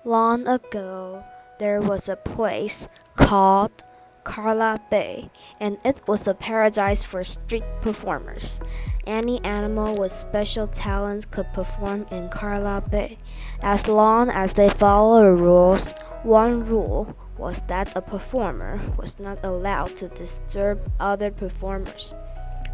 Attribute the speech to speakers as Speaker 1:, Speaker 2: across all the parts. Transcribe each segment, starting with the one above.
Speaker 1: Long ago, there was a place called Carla Bay, and it was a paradise for street performers. Any animal with special talents could perform in Carla Bay, as long as they followed the rules. One rule was that a performer was not allowed to disturb other performers.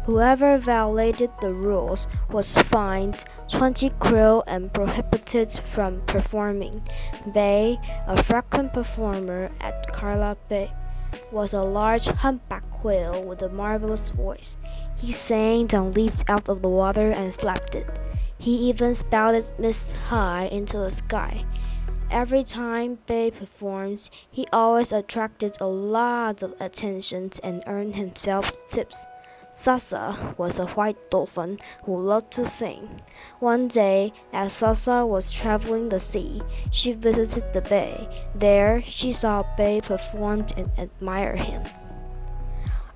Speaker 1: Whoever violated the rules was fined 20 krill and prohibited from performing. Bay, a frequent performer at Carla Bay, was a large humpback whale with a marvelous voice. He sang and leaped out of the water and slapped it. He even spouted mist high into the sky. Every time Bay performs, he always attracted a lot of attention and earned himself tips. Sasa was a white dolphin who loved to sing. One day, as Sasa was traveling the sea, she visited the bay. There, she saw Bay perform and admired him.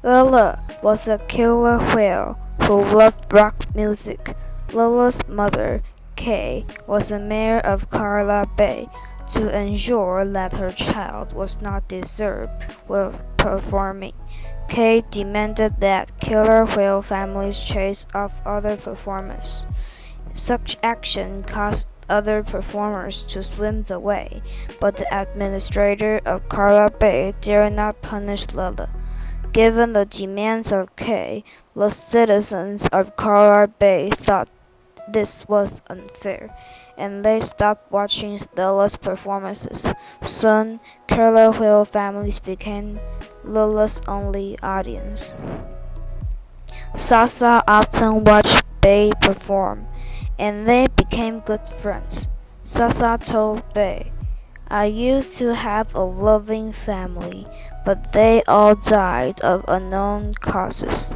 Speaker 1: Lila was a killer whale who loved rock music. Lila's mother, Kay, was the mayor of Carla Bay. To ensure that her child was not disturbed while performing, Kay demanded that killer whale families chase off other performers. Such action caused other performers to swim away, but the administrator of Carla Bay dared not punish Lila. Given the demands of Kay, the citizens of Carla Bay thought this was unfair, and they stopped watching Lila's performances. Soon, killer whale families became Lila's only audience. Sasa often watched Bay perform, and they became good friends. Sasa told Bay, "I used to have a loving family, but they all died of unknown causes.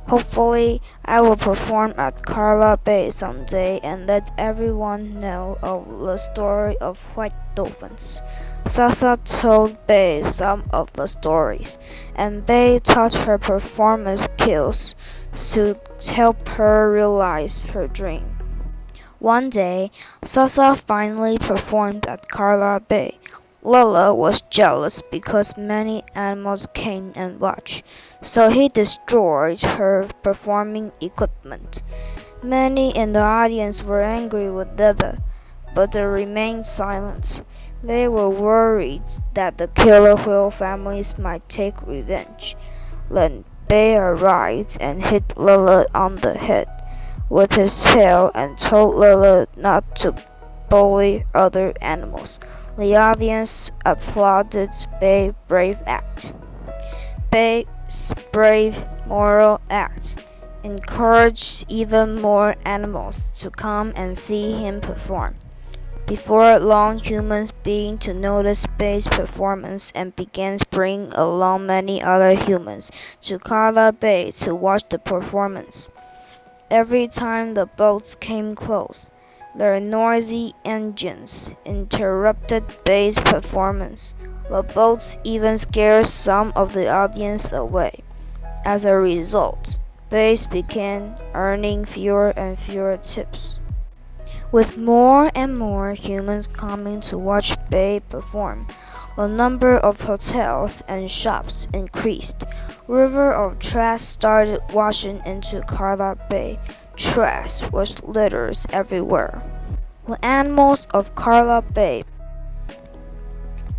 Speaker 1: Hopefully, I will perform at Carla Bay someday and let everyone know of the story of white dolphins." Sasa told Bay some of the stories, and Bay taught her performance skills to help her realize her dream. One day, Sasa finally performed at Carla Bay. Lila was jealous because many animals came and watched, so he destroyed her performing equipment. Many in the audience were angry with Lila, but they remained silent. They were worried that the killer whale families might take revenge. Then Bay arrived and hit Lila on the head with his tail and told Lila not to bully other animals. The audience applauded Bay's brave act. Bay's brave moral act encouraged even more animals to come and see him perform. Before long, humans began to notice Bay's performance and began bringing along many other humans to Carla Bay to watch the performance. Every time the boats came close, their noisy engines interrupted Bay's performance. The boats even scared some of the audience away. As a result, Bay began earning fewer and fewer tips. With more and more humans coming to watch Bay perform, the number of hotels and shops increased. River of trash started washing into Carla Bay. Trash was litters everywhere. The animals of Carla Bay.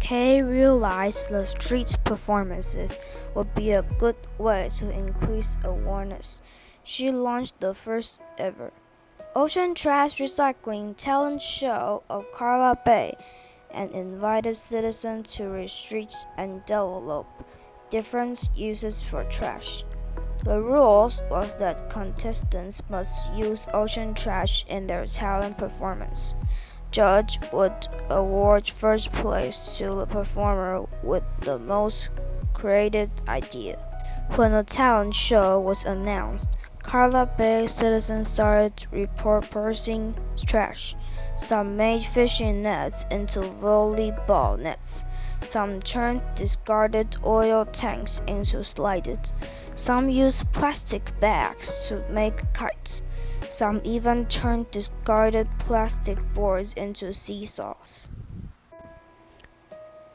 Speaker 1: Kay realized the street performances would be a good way to increase awareness. She launched the first ever ocean trash recycling talent show of Carla Bay and invited citizens to research and develop different uses for trash. The rules was that contestants must use ocean trash in their talent performance. Judge would award first place to the performer with the most creative idea. When the talent show was announced, Carla Bay citizens started repurposing trash. Some made fishing nets into volleyball nets. Some turned discarded oil tanks into slides. Some used plastic bags to make kites. Some even turned discarded plastic boards into seesaws.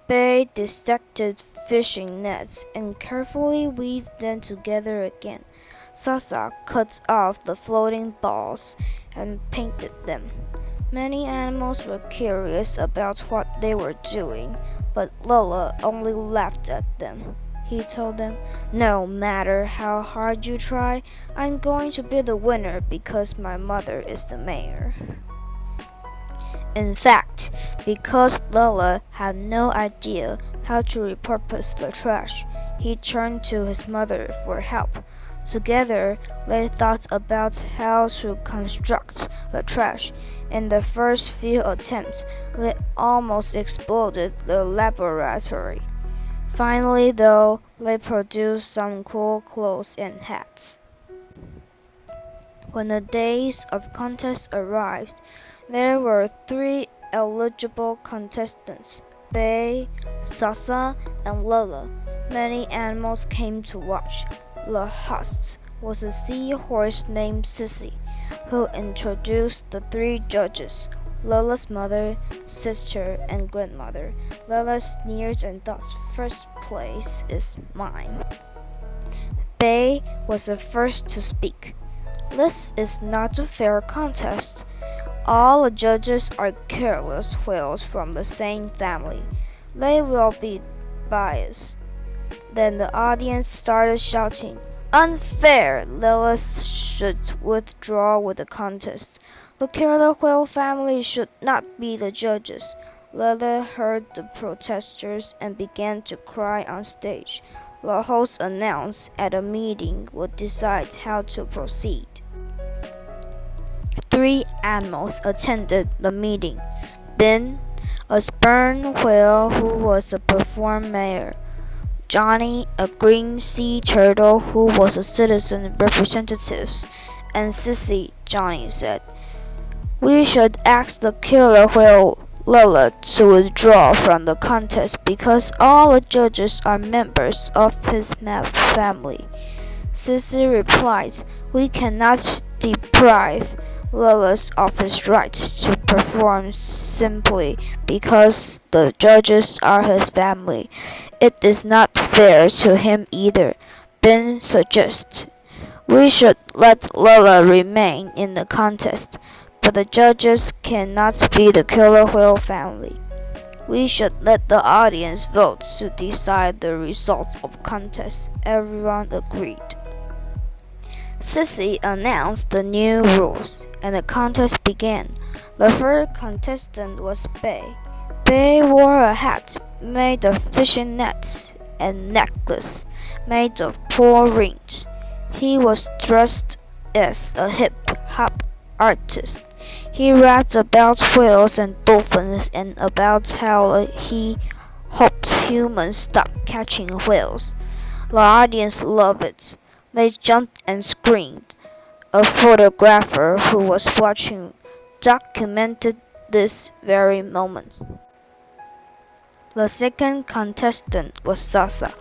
Speaker 1: Bay dissected fishing nets and carefully weaved them together again. Sasa cut off the floating balls and painted them. Many animals were curious about what they were doing, but Lola only laughed at them. He told them, "No matter how hard you try, I'm going to be the winner because my mother is the mayor." In fact, because Lola had no idea how to repurpose the trash, he turned to his mother for help. Together, they thought about how to construct the trash. In the first few attempts, they almost exploded the laboratory. Finally, though, they produced some cool clothes and hats. When the days of contest arrived, there were 3 eligible contestants: Bay, Sasa, and Lola. Many animals came to watch. The host was a seahorse named Sissy, who introduced the 3 judges: Lola's mother, sister, and grandmother. Lola sneered and thought, "First place is mine." Bay was the first to speak. "This is not a fair contest. All the judges are careless whales from the same family. They will be biased." Then the audience started shouting, "Unfair! Lola should withdraw with the contest. The killer whale family should not be the judges." Lola heard the protesters and began to cry on stage. The host announced at a meeting would decide how to proceed. 3 animals attended the meeting: Ben, a sperm whale who was a perform mayor; Johnny, a green sea turtle who was a citizen representative; and Sissy. Johnny said, "We should ask the killer whale Lola to withdraw from the contest because all the judges are members of his family." Sissy replied, "We cannot deprive Lola's of his right to perform simply because the judges are his family. It is not fair to him either." Ben suggests, "We should let Lola remain in the contest, but the judges cannot be the killer whale family. We should let the audience vote to decide the results of contest." Everyone agreed. Sissy announced the new rules, and the contest began. The first contestant was Bay. Bay wore a hat made of fishing nets and necklace made of pearl rings. He was dressed as a hip-hop artist. He rapped about whales and dolphins and about how he hoped humans stop catching whales. The audience loved it. They jumped and screamed. A photographer who was watching documented this very moment. The second contestant was Sasa,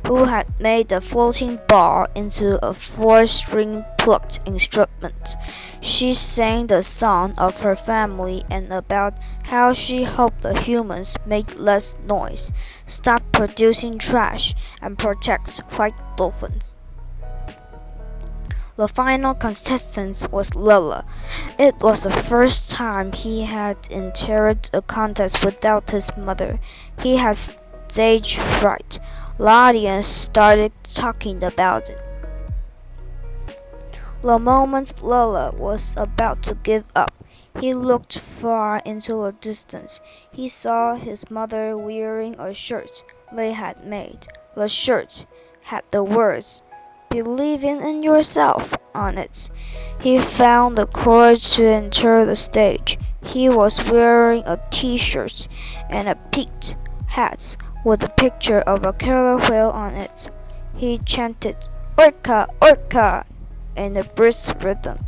Speaker 1: who had made a floating ball into a 4-string plucked instrument. She sang the song of her family and about how she hoped the humans made less noise, stop producing trash, and protect white dolphins. The final contestant was Lola. It was the first time he had entered a contest without his mother. He had stage fright. The audience started talking about it. The moment Lola was about to give up, he looked far into the distance. He saw his mother wearing a shirt they had made. The shirt had the words, "Believing in yourself," on it. He found the courage to enter the stage. He was wearing a t-shirt and a peaked hat with a picture of a killer whale on it. He chanted, "Orca, orca," in a brisk rhythm.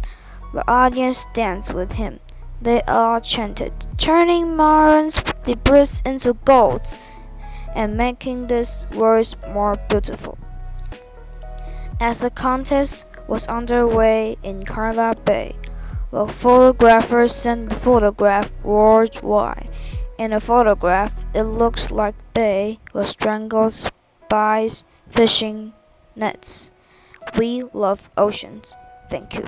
Speaker 1: The audience danced with him. They all chanted, "Turning Marin's debris into gold," and making these words more beautiful. As the contest was underway in Carla Bay, the photographer sent the photograph worldwide, In the photograph, it looks like Bay was strangled by fishing nets. We love oceans. Thank you.